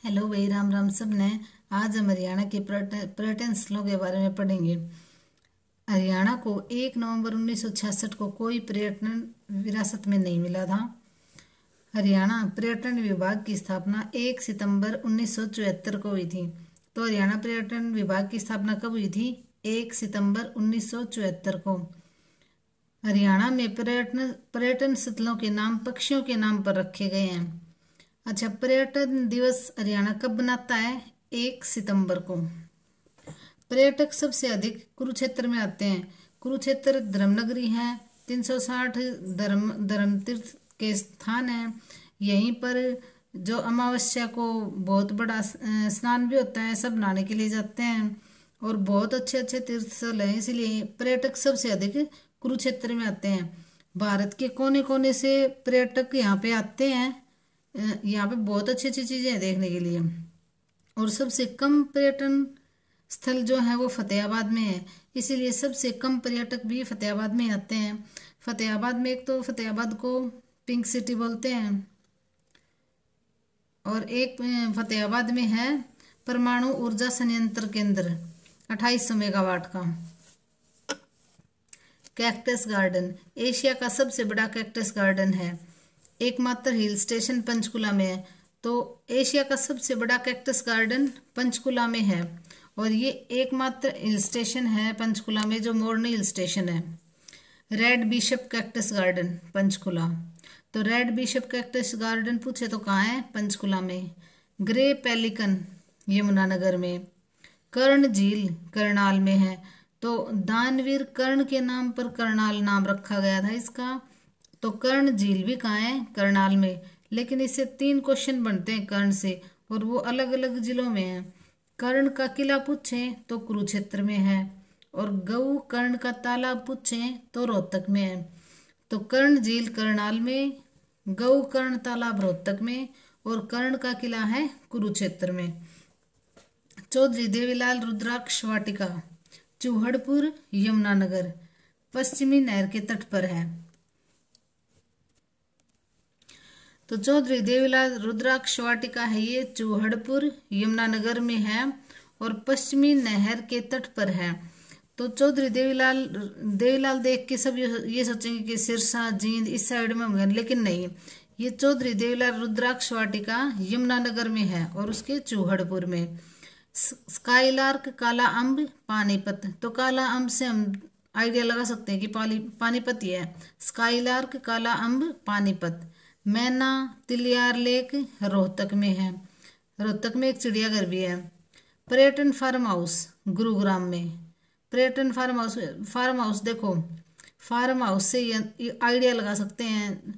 Hello भाई, राम राम सब ने। आज हम हरियाणा के पर्यटन स्थलों के बारे में पढ़ेंगे। हरियाणा को 1 नवंबर 1966 को कोई पर्यटन विरासत में नहीं मिला था। हरियाणा पर्यटन विभाग की स्थापना 1 सितंबर 1974 को हुई थी। तो हरियाणा पर्यटन विभाग की स्थापना कब हुई थी? 1 सितंबर 1974 को। हरियाणा में पर्यटन स्थलों के नाम पक्षियों के नाम पर रखे गए हैं। अच्छा, पर्यटन दिवस हरियाणा कब मनाता है? 1 सितंबर को। पर्यटक सबसे अधिक कुरुक्षेत्र में आते हैं। कुरुक्षेत्र धर्मनगरी है। 360 धर्म तीर्थ के स्थान है। यहीं पर जो अमावस्या को बहुत बड़ा स्नान भी होता है, सब नहाने के लिए जाते हैं और बहुत अच्छे अच्छे तीर्थ स्थल हैं। इसलिए पर्यटक सबसे अधिक कुरुक्षेत्र में आते हैं। भारत के कोने कोने से पर्यटक यहाँ पे आते हैं। यहाँ पे बहुत अच्छी अच्छी चीजें हैं देखने के लिए। और सबसे कम पर्यटन स्थल जो है वो फतेहाबाद में है। इसीलिए सबसे कम पर्यटक भी फतेहाबाद में आते हैं। फतेहाबाद में एक तो फतेहाबाद को पिंक सिटी बोलते हैं और एक फतेहाबाद में है परमाणु ऊर्जा संयंत्र केंद्र 2800 मेगावाट का। कैक्टस गार्डन एशिया का सबसे बड़ा कैक्टस गार्डन है। एकमात्र हिल स्टेशन पंचकुला में है। तो एशिया का सबसे बड़ा कैक्टस गार्डन पंचकुला में है और ये एकमात्र हिल स्टेशन है पंचकुला में जो मोरनी हिल स्टेशन है। Red bishop cactus garden Panchkula. तो रेड बिशप कैक्टस गार्डन पूछे तो कहाँ है? पंचकुला में। ग्रे पेलिकन यमुनानगर में। कर्ण झील करनाल में है। तो दानवीर कर्ण के नाम पर करनाल नाम रखा गया था इसका। तो कर्ण झील भी कहाँ है? करनाल में। लेकिन इससे 3 क्वेश्चन बनते हैं कर्ण से और वो अलग अलग जिलों में है। कर्ण का किला पूछे तो कुरुक्षेत्र में है और गऊ कर्ण का तालाब पूछे तो रोहतक में है। तो कर्ण झील करनाल में, गऊ कर्ण तालाब रोहतक में और कर्ण का किला है कुरुक्षेत्र में। चौधरी देवीलाल रुद्राक्ष वाटिका चूहड़पुर यमुनानगर पश्चिमी नहर के तट पर है। तो चौधरी देवीलाल रुद्राक्ष वाटिका है ये चूहड़पुर यमुनानगर में है और पश्चिमी नहर के तट पर है। तो चौधरी देवीलाल देख के सब ये सोचेंगे कि सिरसा जींद इस साइड में होंगे, लेकिन नहीं। ये चौधरी देवीलाल रुद्राक्ष वाटिका यमुनानगर में है और उसके चूहड़पुर में। स्काईलार्क काला अम्ब पानीपत। तो काला अम्ब से हम आइडिया लगा सकते हैं कि पानीपत ही है। स्काईलार्क काला अम्ब पानीपत। मैना तिलियार लेक रोहतक में है। रोहतक में एक चिड़ियाघर भी है। पर्यटन फार्म हाउस गुरुग्राम में। पर्यटन फार्म हाउस देखो, फार्म हाउस से आइडिया लगा सकते हैं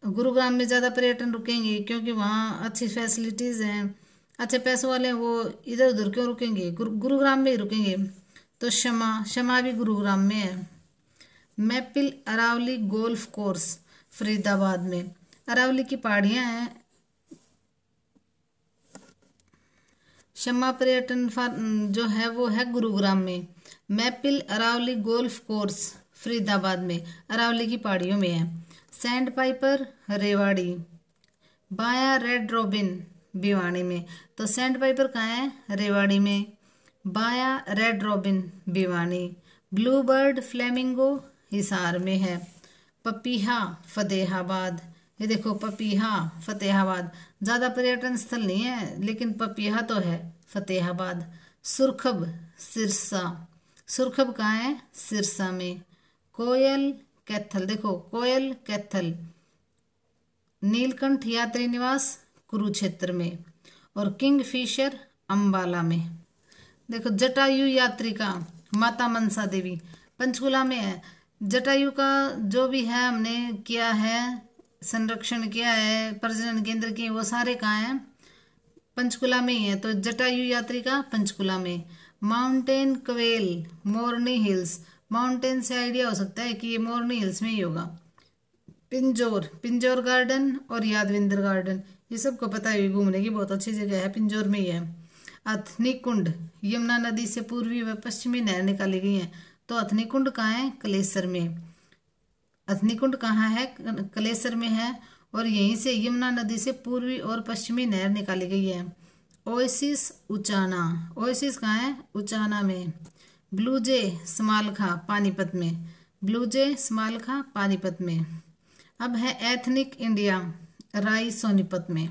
गुरुग्राम में ज़्यादा पर्यटन रुकेंगे क्योंकि वहाँ अच्छी फैसिलिटीज़ हैं, अच्छे पैसों वाले हैं। वो इधर उधर क्यों रुकेंगे? गुरुग्राम में ही रुकेंगे। तो शमा भी गुरुग्राम में है। मैपिल अरावली गोल्फ कोर्स फरीदाबाद में। अरावली की पहाड़ियां हैं। शमा पर्यटन जो है वो है गुरुग्राम में। मैपिल अरावली गोल्फ कोर्स फरीदाबाद में अरावली की पहाड़ियों में है। Sand Piper Rewari. बाया रेड रॉबिन भिवानी में। तो सैंड पाइपर कहाँ है? रेवाड़ी में। बाया red robin Bhiwani. Blue bird flamingo Hisar में है। पपीहा फतेहाबाद। ये देखो पपीहा फतेहाबाद। ज़्यादा पर्यटन स्थल नहीं है लेकिन पपीहा तो है फतेहाबाद। सुरखब सिरसा। सुरखब कहाँ है? सिरसा में। कोयल कैथल देखो, कोयल कैथल। नीलकंठ यात्री निवास कुरुक्षेत्र में और किंगफिशर अंबाला में। देखो जटायु यात्रिका माता मनसा देवी पंचकुला में है। जटायु का जो भी है हमने किया है, संरक्षण किया है, प्रजनन केंद्र किए, वो सारे कहाँ हैं? पंचकुला में ही है। तो जटायु यात्रिका पंचकुला में। माउंटेन क्वेल मोरनी हिल्स। माउंटेन से आइडिया हो सकता है कि ये मोरनी हिल्स में ही होगा। पिंजौर गार्डन और यादविंदर गार्डन, ये सबको पता है घूमने की बहुत अच्छी जगह है, पिंजौर में ही है। अथनी कुंड यमुना नदी से पूर्वी व पश्चिमी नहर निकाली गई है। तो अथनी कुंड कहाँ है? कलेसर में। अथनी कुंड कहाँ है? कलेसर में है और यहीं से यमुना नदी से पूर्वी और पश्चिमी नहर निकाली गई है। ओएसिस उचाना, ओएसिस कहाँ है? उचाना में। ब्लूजे स्मालखा पानीपत में, ब्लूजे स्मालखा पानीपत में। अब है एथनिक इंडिया, राई सोनीपत में।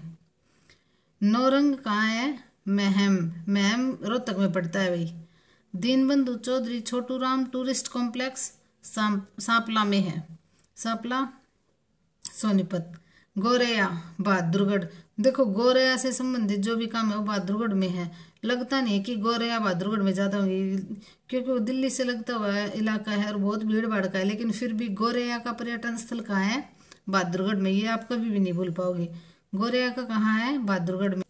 नौरंग कहाँ है? महम, महम रोहतक में पड़ता है भाई। दीनबंधु चौधरी छोटू राम टूरिस्ट कॉम्प्लेक्स सांपला में है, सांपला सोनीपत। गोरैया बहादुरगढ़, देखो गोरैया से संबंधित जो भी काम है वो बहादुरगढ़ में है। लगता नहीं है कि गोरैया बहादुरगढ़ में ज्यादा होंगी, क्योंकि वो दिल्ली से लगता हुआ इलाका है और बहुत भीड़ भाड़ का है, लेकिन फिर भी गोरैया का पर्यटन स्थल कहाँ है? बहादुरगढ़ में। ये आप कभी भी नहीं भूल पाओगे। गोरैया का कहाँ है? बहादुरगढ़ में।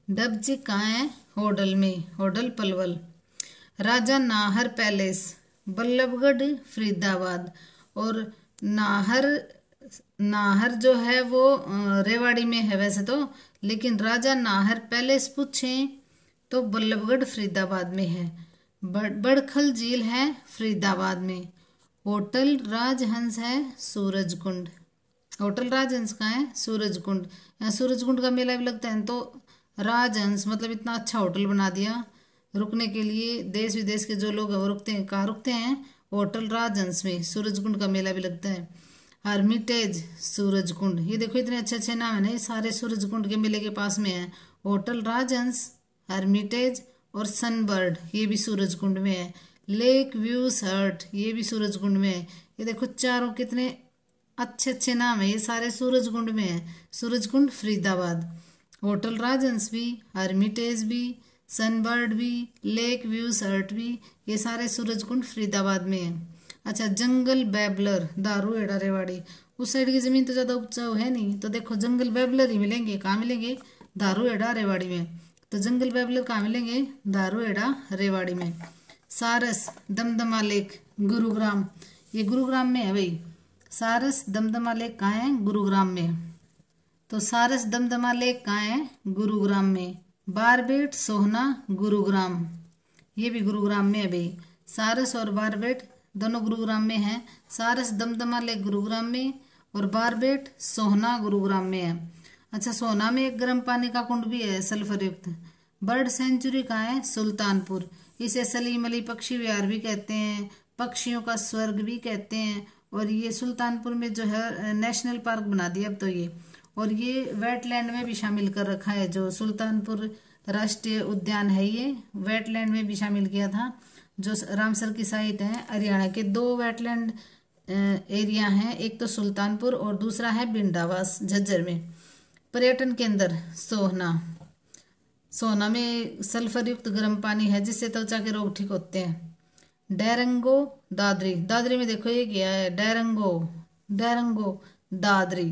डबजी कहाँ है? होडल में, होडल पलवल। राजा नाहर पैलेस बल्लभगढ़ फरीदाबाद। और नाहर जो है वो रेवाड़ी में है वैसे तो, लेकिन राजा नाहर पैलेस पूछें तो बल्लभगढ़ फरीदाबाद में है। बड़खल झील है फरीदाबाद में। होटल राजहंस है सूरजकुंड, होटल राजहंस कहाँ है? सूरजकुंड। यहाँ सूरजकुंड का मेला भी लगता है, तो राजहंस मतलब इतना अच्छा होटल बना दिया रुकने के लिए। देश विदेश के जो लोग हैं वो रुकते हैं, कहाँ रुकते हैं? होटल राजहंस में। सूरजकुंड का मेला भी लगता है। हर्मिटेज सूरजकुंड, ये देखो इतने अच्छे अच्छे नाम है ना, ये सारे सूरजकुंड के मेले के पास में है। होटल राजहंस, हर्मिटेज और सनबर्ड, ये भी सूरजकुंड में है। लेक व्यूज हर्ट, ये भी सूरजकुंड में है। ये देखो चारों कितने अच्छे अच्छे नाम है, ये सारे सूरजकुंड में है। सूरजकुंड फरीदाबाद। होटल राजहंस भी, हर्मिटेज भी, सनबर्ड भी, लेक व्यूज हर्ट भी, ये सारे सूरजकुंड फरीदाबाद में है। अच्छा, जंगल बैबलर दारूहेड़ा रेवाड़ी। उस साइड की जमीन तो ज्यादा उपजाऊ है नहीं, तो देखो जंगल बैबलर ही मिलेंगे। कहाँ मिलेंगे? दारूहेड़ा रेवाड़ी में। तो जंगल बैबलर कहाँ मिलेंगे? दारूहेड़ा रेवाड़ी में। सारस दमदमा लेक गुरुग्राम, ये गुरुग्राम में है भाई। सारस दमदमा लेक कहाँ है? गुरुग्राम में। तो सारस दमदमा लेक कहाँ है? गुरुग्राम में। बारबेट सोहना गुरुग्राम, ये भी गुरुग्राम में है भाई। सारस और बारबेट दोनों गुरुग्राम में है। सारस दमदमा लेक गुरुग्राम में और बारबेट सोहना गुरुग्राम में है। अच्छा, सोहना में एक गर्म पानी का कुंड भी है सल्फर युक्त। बर्ड सेंचुरी कहाँ है? सुल्तानपुर। इसे सलीम अली पक्षी विहार भी कहते हैं, पक्षियों का स्वर्ग भी कहते हैं। और ये सुल्तानपुर में जो है नेशनल पार्क बना दिया अब तो ये, और ये वेटलैंड में भी शामिल कर रखा है। जो सुल्तानपुर राष्ट्रीय उद्यान है ये वेटलैंड में भी शामिल किया था। जो रामसर की साइट है, हरियाणा के 2 वेटलैंड एरिया हैं, एक तो सुल्तानपुर और दूसरा है बिंडावास झज्जर में। पर्यटन केंद्र सोहना, सोहना में सल्फर युक्त गर्म पानी है जिससे त्वचा के रोग ठीक होते हैं। डैरंगो दादरी, दादरी में देखो ये क्या है? डैरंगो, डैरंगो दादरी।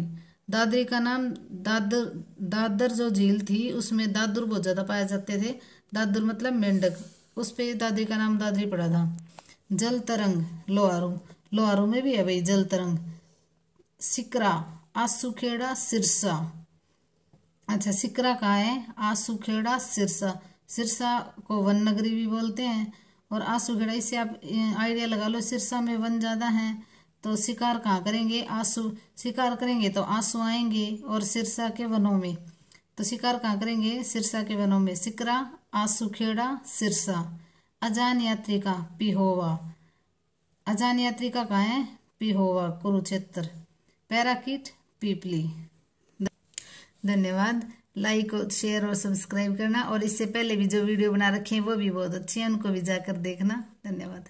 दादरी का नाम दादर जो झील थी उसमें दादुर बहुत ज्यादा पाए जाते थे। दादुर मतलब मेंढक, उस पे दादरी का नाम दादरी पड़ा था। जल तरंग लोहारू, लोहारू में भी है भाई जल तरंग। सिकरा आसूखेड़ा सिरसा। अच्छा, सिकरा कहाँ है? आसूखेड़ा सिरसा। सिरसा को वन नगरी भी बोलते हैं। और आसूखेड़ा, इससे आप आइडिया लगा लो, सिरसा में वन ज्यादा है तो शिकार कहाँ करेंगे? आंसू, शिकार करेंगे तो आंसू आएंगे। और सिरसा के वनों में, तो शिकार कहाँ करेंगे? सिरसा के वनों में। सिकरा आसूखेड़ा सिरसा। अजान यात्रिका पिहोवा, अजान यात्रिका कहाँ है? पिहोवा कुरुक्षेत्र। पैराकीट पीपली। धन्यवाद। लाइक और शेयर और सब्सक्राइब करना, और इससे पहले भी जो वीडियो बना रखे हैं वो भी बहुत अच्छी हैं, उनको भी जाकर देखना। धन्यवाद।